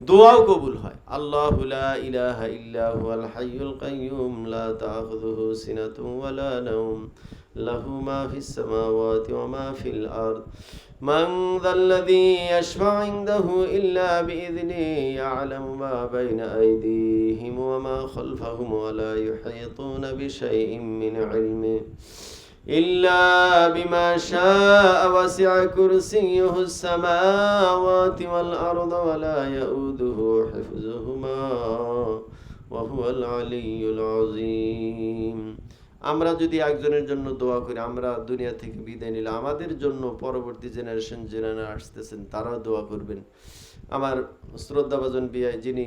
দোয়াও কবুল হয়। আল্লাহু লা ইলাহা ইল্লা হুয়াল হাইয়ুল কাইয়্যুম লা তাখুযুহু সিনাতুন ওয়ালা নাওম লাহু মা ফিস সামাওয়াতি ওয়া মা ফিল আরদ মান যাল্লাযী ইয়াশফা'ু ইনদাহু ইল্লা বিইযনিহি ইয়া'লামু মা বাইনা আইদিহিম ওয়া মা খালফাহুম ওয়া লা ইউহীতুনা বিশাইইন মিন ইলমিহি إلا بما شاء وسع كرسيه السماوات والأرض ولا يؤوده حفظهما وهو العلي العظيم। আমরা যদি একজনের জন্য দোয়া করি, আমরা দুনিয়া থেকে বিদায় নিলে আমাদের জন্য পরবর্তী জেনারেশন যারা আসতেছেন তারাও দোয়া করবেন। আমার শ্রদ্ধাভাজন বিআই, যিনি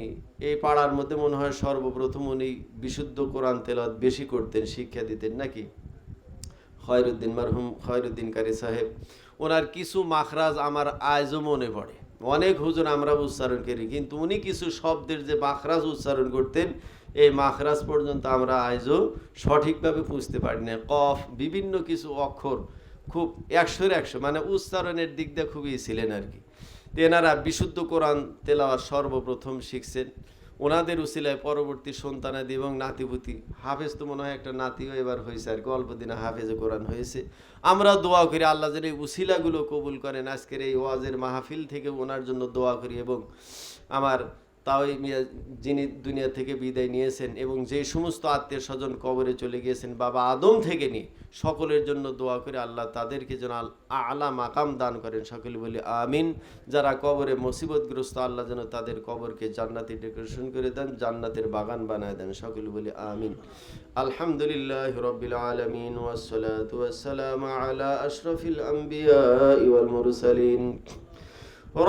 এই পাড়ার মধ্যে মনে হয় সর্বপ্রথম উনি বিশুদ্ধ কোরআন তেলাওয়াত বেশি করতেন, শিক্ষা দিতেন নাকি, খয়রুদ্দিন, মারহুম খয়রুদ্দিন কারি সাহেব। ওনার কিছু মাখরাজ আমার আজও মনে পড়ে। অনেক হুজুর আমরা উচ্চারণ করি, কিন্তু উনি কিছু শব্দের যে মাখরাজ উচ্চারণ করতেন, এই মাখরাজ পর্যন্ত আমরা আজও সঠিকভাবে বুঝতে পারি না। কফ, বিভিন্ন কিছু অক্ষর খুব 100-এর 100, মানে উচ্চারণের দিক দিয়ে খুবই ছিলেন আর কি। তেনারা বিশুদ্ধ কোরআন তেলাওয়াত সর্বপ্রথম শিখছেন। ওনাদের উসিলায় পরবর্তী সন্তানাদি এবং নাতিপুতি, হাফেজ তো মনে হয় একটা নাতিও এবার হয়েছে আর কি, অল্প দিনে হাফেজে কোরআন হয়েছে। আমরা দোয়া করি আল্লাহ যেন এই উসিলাগুলো কবুল করেন। আজকের এই ওয়াজের মাহফিল থেকে ওনার জন্য দোয়া করি, এবং আমার তাওই মিয়া যিনি দুনিয়া থেকে বিদায় নিয়েছেন এবং যে সমস্ত আত্মীয় স্বজন কবরে চলে গিয়েছেন বাবা আদম থেকে নিয়ে সকলের জন্য দোয়া করে আল্লাহ তাদেরকে যেন আলা মাকাম দান করেন। সকলে বলি আমিন। যারা কবরে মুসিবতগ্রস্ত, আল্লাহ যেন তাদের কবরকে জান্নাতি ডেকোরেশন করে দেন, জান্নাতের বাগান বানায় দেন। সকলে বলি আমিন। আলহামদুলিল্লাহ রাব্বিল আলামিন ওয়াসসালাতু ওয়াসসালামু আলা আশরাফিল আম্বিয়া ওয়াল মুরসালিন।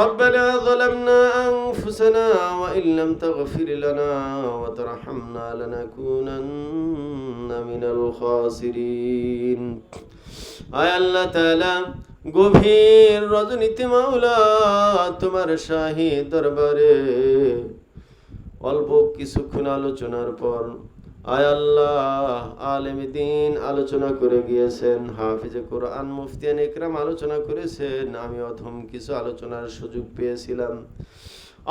ربنا ظلمنا أنفسنا وإن لم تغفر لنا وترحمنا لنكونن من الخاسرين। আয় আল্লাহ তাআলা, গভীর রজনীতে মাওলা তোমার শাহী দরবারে অল্প কিছুক্ষণ আলোচনার পর আয় আল্লাহ আলেমে দ্বীন আলোচনা করে গিয়েছেন, হাফিজে কোরআন মুফতিয়ান ইকরাম আলোচনা করেছেন, আমি অধম কিছু আলোচনার সুযোগ পেয়েছিলাম।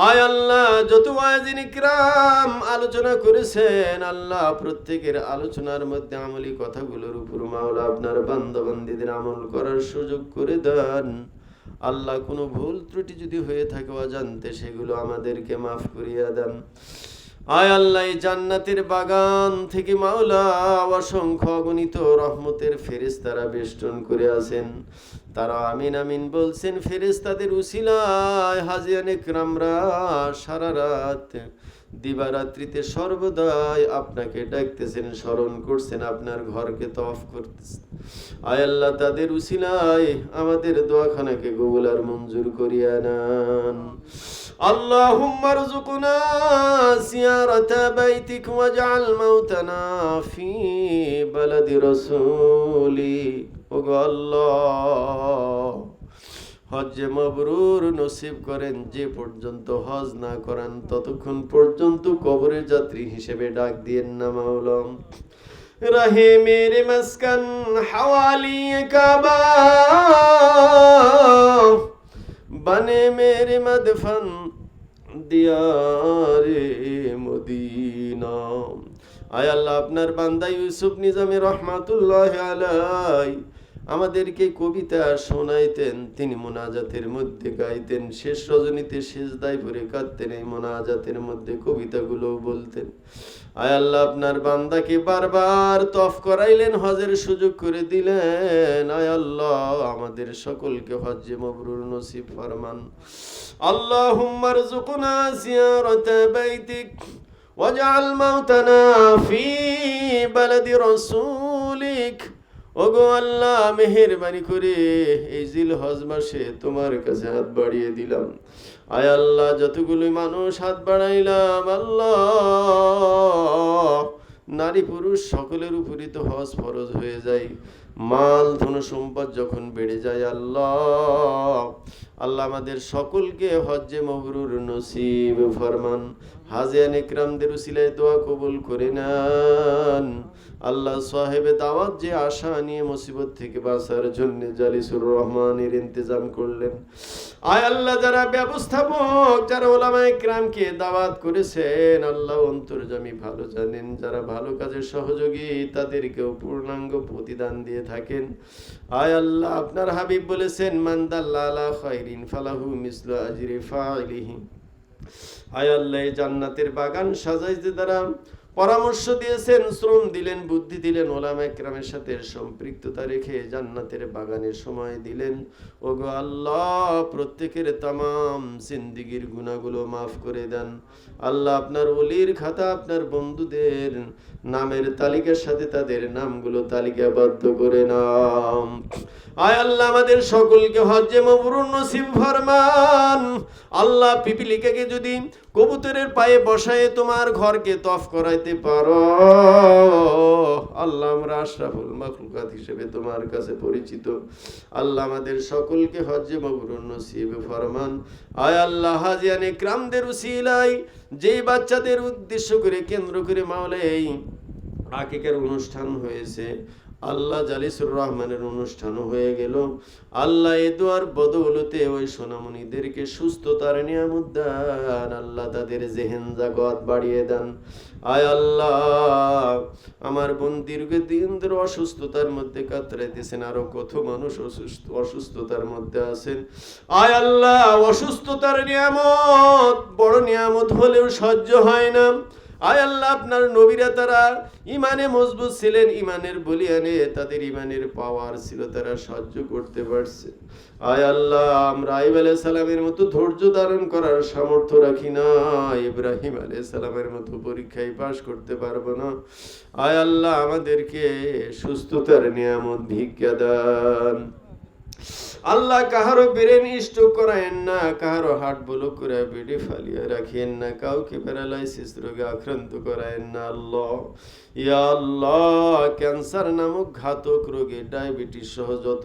আয় আল্লাহ যত ওয়াজিন ইকরাম আলোচনা করেছেন, আল্লাহ প্রত্যেকের আলোচনার মধ্যে আমলি কথাগুলোর উপর মাওলা আপনার বান্দা বান্দীদের আমল করার সুযোগ করে দেন। আল্লাহ কোনো ভুল ত্রুটি যদি হয়ে থাকে অজান্তে, সেগুলো আমাদেরকে মাফ করিয়া দেন। আয় আল্লাহ এই জান্নাতের বাগান থেকে মাওলা অসংখ্য অগণিত রহমতের ফেরেশতারা বেষ্টন করে আছেন, তারা আমিন আমিন বলছেন। ফেরেশতাদের উসিলায় হাজিয়ান ইকরামরা সারা রাত দিবারাত্রিতে সর্বদাই আপনাকে ডাকতেছেন, স্মরণ করছেন, আপনার ঘরকে তওয়াফ করতেছেন। আয় আল্লাহ তাদের উসিলায় আমাদের দোয়াখানাকে কবুল আর মঞ্জুর করিয়া নেন। اللهم ارزقنا زيارة بيتك واجعل موتنا في بلد رسولك। ওগো আল্লাহ, হজ্জে মাবরুর নসিব করেন। যে পর্যন্ত হজ না করেন ততক্ষণ পর্যন্ত কবরে যাত্রী হিসেবে ডাক দিয়েন না মাওলা। रहे मेरे मस्कन हवाली काबा, बने मेरे मदफन दियारे मदीना। आय अल्लाह আপনার বান্দা ইউসুফ নিজামী রহমাতুল্লাহ আলাইহি আমাদেরকে কবিতা শোনাইতেন, তিনি মোনাজাতের মধ্যে গাইতেন, শেষ রজনীতে সিজদায় পড়ে কাঁদতেন, এই মোনাজাতের মধ্যে কবিতাগুলো বলতেন। আয় আল্লাহ আপনার বান্দাকে বারবার তওয়াফ করাইলেন, হজের সুযোগ করে দিলেন। আয় আল্লাহ আমাদের সকলকে হজ্জে মাবরুর নসিব ফরমান। আল্লাহুম্মা রযুকনা জিয়ারাতা বাইতিক ওয়াজআল মাউতানা ফি বালাদি রাসূলিক। ওগো আল্লাহ মেহেরবানি করে এই জিলহজ মাসে তোমার কাছে হাত বাড়িয়ে দিলাম। আয় আল্লাহ যতগুলো মানুষ হাত বাড়াইলাম, আল্লাহ নারী পুরুষ সকলের উপরই তো হজ ফরজ হয়ে যায়। মাল ধন সম্পদ যখন বেড়ে যায় আল্লাহ, আল্লাহ আমাদের সকলকে হজ্জে মবরুর নসিব ফরমান। হাজিয়ান ইকরামদের উসিলায় দোয়া কবুল করে নেন। আল্লাহ সাহেবে দাওয়াত যে আশা নিয়ে মুসিবত থেকে বাঁচার জন্য জালিসুর রহমানের ইন্তজাম করলেন, আয় আল্লাহ যারা ব্যবস্থাপক, যারা ওলামায়ে ইকরামকে দাওয়াত করেছেন, আল্লাহ অন্তর্যামী ভালো জানেন, যারা ভালো কাজের সহযোগী তাদেরকেও পূর্ণাঙ্গ প্রতিদান দিয়ে থাকেন। আয় আল্লাহ আপনার হাবিব বলেছেন, মান দাল্লা আলা খায়রিন ফালাহু মিসলু আজরি ফাইলিহি। আয় আল্লাহ জান্নাতের বাগান সাজাইতে দ্বারা পরামর্শ দিয়েছেন, শ্রম দিলেন, বুদ্ধি দিলেন, ওলামায়ে কেরামের সাথে সম্পৃক্ততা রেখে জান্নাতের বাগানের সময় দিলেন। ওগো আল্লাহ প্রত্যেকের তামাম জিন্দেগীর গুনাহগুলো মাফ করে দেন। আল্লাহ আপনার ওলির খাতা, আপনার বন্ধুদের নামের তালিকার সাথে তাদের নামগুলো তালিকাবদ্ধ করে নাম। আয় আল্লাহ আমাদের সকলকে হজ্জে মবরুর নসিব ফরমান। আল্লাহ পিপিলিকাকে যদি কবুতরের পায়ে বসায় তোমার ঘরকে তফ করাইতে পারো, আল্লাহ আমরা আশরাফুল মাখলুকাত হিসেবে তোমার কাছে পরিচিত। আল্লাহ আমাদের সকলকে হজ্জে মবরুর নসিব ফরমান। আয় আল্লাহ হাজিয়ান ইকরামদের উসিলায় যেই বাচ্চাদের উদ্দেশ্য করে কেন্দ্র করে মাওলা এই আকিকার অনুষ্ঠান হয়েছে, আল্লাহ জালিসুর রহমানের অনুষ্ঠানও হয়ে গেল। আল্লাহ এ দোয়ার বদৌলতে ওই সোনামণিদেরকে সুস্থতার নিয়ামত দান। আল্লাহ তাদের জেহেন জাগত বাড়িয়ে দেন। আয় আল্লাহ আমার বোন দীর্ঘদিন ধরে অসুস্থতার মধ্যে কাতরাইতেছেন, আরো কত মানুষ অসুস্থতার মধ্যে আছেন। আয় আল্লাহ অসুস্থতার নিয়ামত বড় নিয়ামত হলেও সহ্য হয় না। আয় আল্লাহ আপনার নবীরা তারা ইমানে মজবুত ছিলেন, ইমানের বলিয়ানে তাদের ইমানের পাওয়ার ছিল, তারা সহ্য করতে পারছে। আয় আল্লাহ আমরা আইব আলাইহিস সালামের মতো ধৈর্য ধারণ করার সামর্থ্য রাখি না, ইব্রাহিম আলাইহিস সালামের মতো পরীক্ষায় পাশ করতে পারবো না। আয় আল্লাহ আমাদেরকে সুস্থতার নিয়ামত ভিক্ষা দান। আল্লাহ কাহারো ব্রেন স্ট্রোক করায়েন না, কাহারো হার্ট ব্লক করে বেডে ফালিয়ে রাখেন না, কাউকে প্যারালাইসিস রোগে আক্রান্ত করায়েন না। আল্লাহ ইয়া আল্লাহ ক্যান্সার নামক ঘাতক রোগে, ডায়াবেটিস সহ যত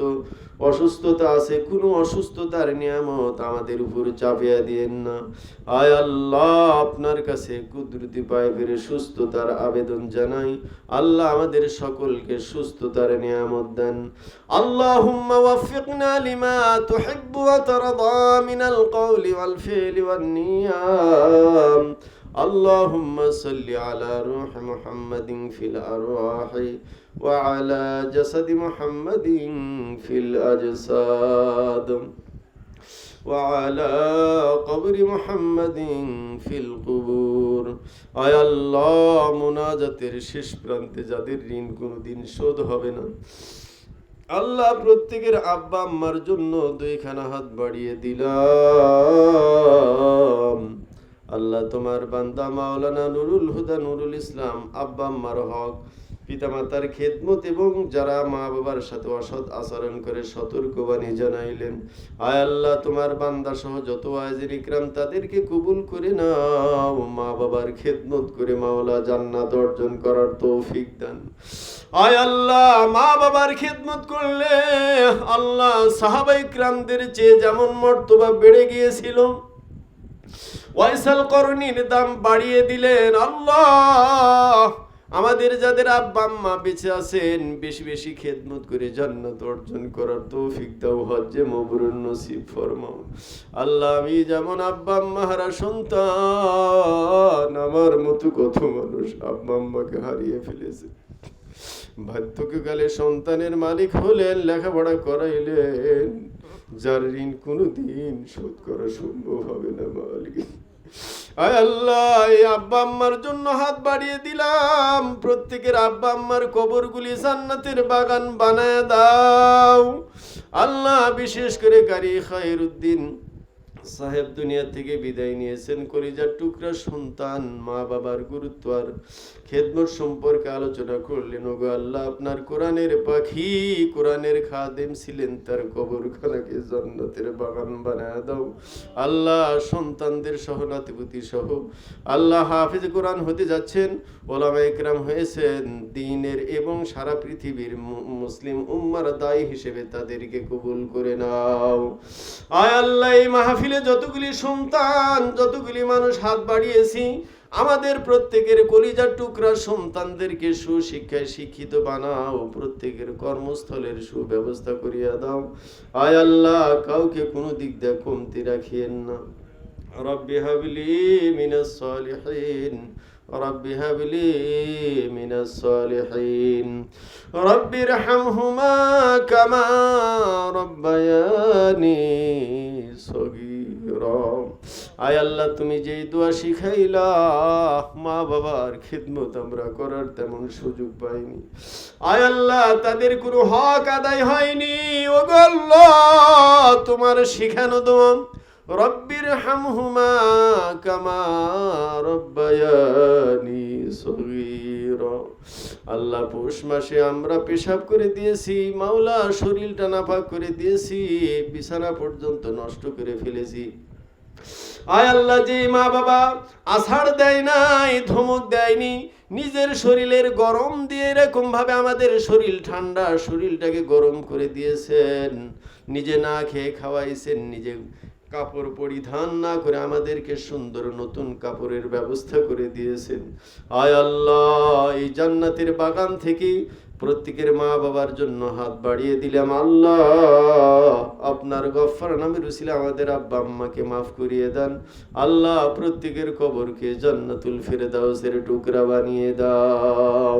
অসুস্থতা আছে, কোনো অসুস্থতার নিয়ামত আমাদের উপর চাপিয়ে দিয়েন না। আয় আল্লাহ আপনার কাছে কুদরতি পায়ে ফিরে সুস্থতার আবেদন জানাই। আল্লাহ আমাদের সকলকে সুস্থতার নিয়ামত দেন। আল্লাহুম্মা ওয়াফিকনা লিমা তুহিব্বু ওয়া তারদা মিনাল কওলি ওয়াল ফি'লি ওয়ান নিয়াম। আল্লাহুম্মা সাল্লি আলা রূহি মুহাম্মাদিন ফিল আরওয়াহি ওয়া আলা জাসাদি মুহাম্মাদিন ফিল আজসাদ ওয়া আলা কবরি মুহাম্মাদিন ফিল কুবুর। আয় আল্লাহ মুনাজাতের শেষ প্রান্তে যাদের ঋণ কোনোদিন শোধ হবে না, আল্লাহ প্রত্যেকের আব্বা আম্মার জন্য দুইখানা হাত বাড়িয়ে দিলাম। আল্লাহ তোমার বান্দা মাওলানা নুরুল হুদা নুরুল ইসলাম আব্বা আম্মার হক, পিতামাতার খেদমত এবং যারা মা বাবার সাথে অসৎ আচরণ করে সতর্কবাণী জানাইলেন, আয় আল্লাহ তোমার বান্দা সহ যত আয়োজন ইকরাম তাদেরকে কবুল করে নাও। মা বাবার খেদমত করে মাওলা জান্নাত অর্জন করার তৌফিক দান। আয় আল্লাহ মা বাবার খেদমত করলে আল্লাহ সাহাবা ইকরামদের চেয়ে যেমন মর্তবা বেড়ে গিয়েছিল, ওয়াইসাল করণীর দাম বাড়িয়ে দিলেন। আল্লাহ আমাদের যাদের আব্বা আম্মা বেঁচে আছেন বেশি বেশি খেদমত করে জান্নাত অর্জন করার তৌফিক দাও, হজ্জে মবরুর নসিব ফরমাও। আল্লাহ আমি যেমন আব্বা আম্মা হারা সন্তান, আমার মতো কত মানুষ আব্বা আম্মাকে হারিয়ে ফেলেছে। বার্ধক্যকালে সন্তানের মালিক হলেন, লেখাপড়া করাইলেন, যার ঋণ কোনোদিন শোধ করা সম্ভব হবে না মালিক। আয় আল্লাহ এই আব্বা আম্মার জন্য হাত বাড়িয়ে দিলাম। প্রত্যেকের আব্বা আম্মার কবরগুলি জান্নাতের বাগান বানায় দাও। আল্লাহ বিশেষ করে কারি খায়রুদ্দিন সাহেব দুনিয়া থেকে বিদায় নিয়েছেন, কলিজার টুকরা সন্তান, মা বাবার গুরুত্ব আর খেদমত সম্পর্কে আলোচনা করলেন। ওগো আল্লাহ, আপনার কোরআনের পাখি, কোরআনের খাদেম ছিলেন, তার কবরখানাকে জান্নাতের বাগান বানায় দাও আল্লাহ। সন্তানদের সহ নাতিপুতি সহ আল্লাহ হাফিজ কোরআন হতে যাচ্ছেন, ওলামা ইকরাম হয়েছেন, দ্বীনের এবং সারা পৃথিবীর মুসলিম উম্মার দায়ী হিসেবে তাদেরকে কবুল করে নাও। আয় আল্লাহ, এই মাহফিলে যতগুলি সন্তান, যতগুলি মানুষ হাত বাড়িয়েছি, আমাদের প্রত্যেকের কলিজার টুকরা সন্তানদেরকে সুশিক্ষায় শিক্ষিত বানাও, প্রত্যেকের কর্মস্থলের সুব্যবস্থা করিয়া দাও। আয় আল্লাহ, কাউকে কোনো দিক দিয়ে কমতি রাখিয়েন না। রব্বি হাবলি মিনাস সালিহিন, রব্বি হাবলি মিনাস সালিহিন, রব্বিরহামহুমা কামা রব্বায়ানি সগীরা। আয় আল্লাহ, তুমি যেই দোয়া শিখাইলা, মা বাবার খিদমত আমরা করার তেমন সুযোগ পাইনি। আয় আল্লাহ, তাদের কোনো হক আদায় হয়নি। ওগো আল্লাহ, তোমার শিখানো দোয়া, রব্বিরহামহুমা কামা রব্বায়ানি সগীরা। আল্লাহ, পৌষ মাসে আমরা পেশাব করে দিয়েছি, মাওলা শরীরটা নাপাক করে দিয়েছি, বিছানা পর্যন্ত নষ্ট করে ফেলেছি। আয় আল্লাহ, যে মা বাবা আষাঢ় দেয় নাই, ধমক দেয়নি, নিজের শরীরের গরম দিয়ে এরকম ভাবে আমাদের শরীর ঠান্ডা, শরীরটাকে গরম করে দিয়েছেন, নিজে না খেয়ে খাওয়াইছেন, নিজে কাপড় পরিধান না করে আমাদেরকে সুন্দর নতুন কাপড়ের ব্যবস্থা করে দিয়েছেন। আয় আল্লাহ, এই জান্নাতের বাগান থেকে প্রত্যেকের মা বাবার জন্য হাত বাড়িয়ে দিলাম। আল্লাহ, আপনার গফফার নামের উসিলা আমাদের আব্বা আম্মাকে মাফ করিয়ে দেন। আল্লাহ, প্রত্যেকের কবরকে জান্নাতুল ফিরদাউসের টুকরা বানিয়ে দাও।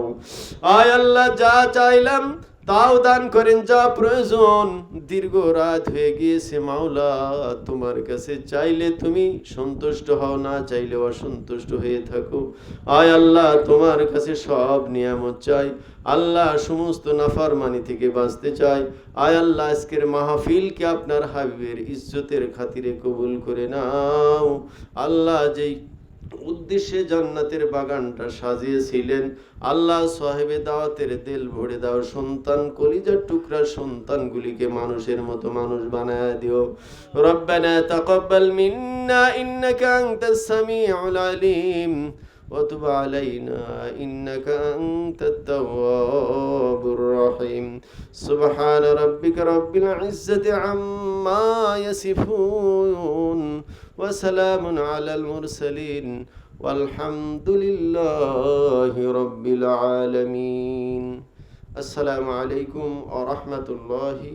আয় আল্লাহ, যা চাইলাম তাও দান করেন, যা প্রয়োজন। দীর্ঘ রাত হয়ে গিয়েছে মাওলা, তোমার কাছে চাইলে তুমি সন্তুষ্ট হও, না চাইলে অসন্তুষ্ট হয়ে থাকো। আয় আল্লাহ, তোমার কাছে সব নিয়ামত চাই আল্লাহ, সমস্ত নাফরমানি থেকে বাঁচতে চাই। আয় আল্লাহ, আজকের মাহফিলকে আপনার হাবিবের ইজ্জতের খাতিরে কবুল করে নাও। আল্লাহ, যেই উদ্দেশ্যে জান্নাতের বাগানটা সাজিয়েছিলেন, আল্লাহ সাহেবে দাওয়াতের দিল ভরে দাও। সন্তান, কলিজার টুকরা সন্তানগুলিকে মানুষের মতো মানুষ বানায় দিও। রব্বানা তাকাব্বাল মিন্না ইন্নাকা আনতাস সামিউল আলিম ওয়া তুব আলাইনা ইন্নাকা আনতাত তাওয়াবুর রহিম। সুবহানা রাব্বিকা রাব্বিল ইজ্জাতি আম্মা ইয়াসিফুন ওয়া সালামুন আলাল মুরসালিন ওয়ালহামদুলিল্লাহি রাব্বিল আলামিন। আসসালামু আলাইকুম ওয়া রাহমাতুল্লাহি।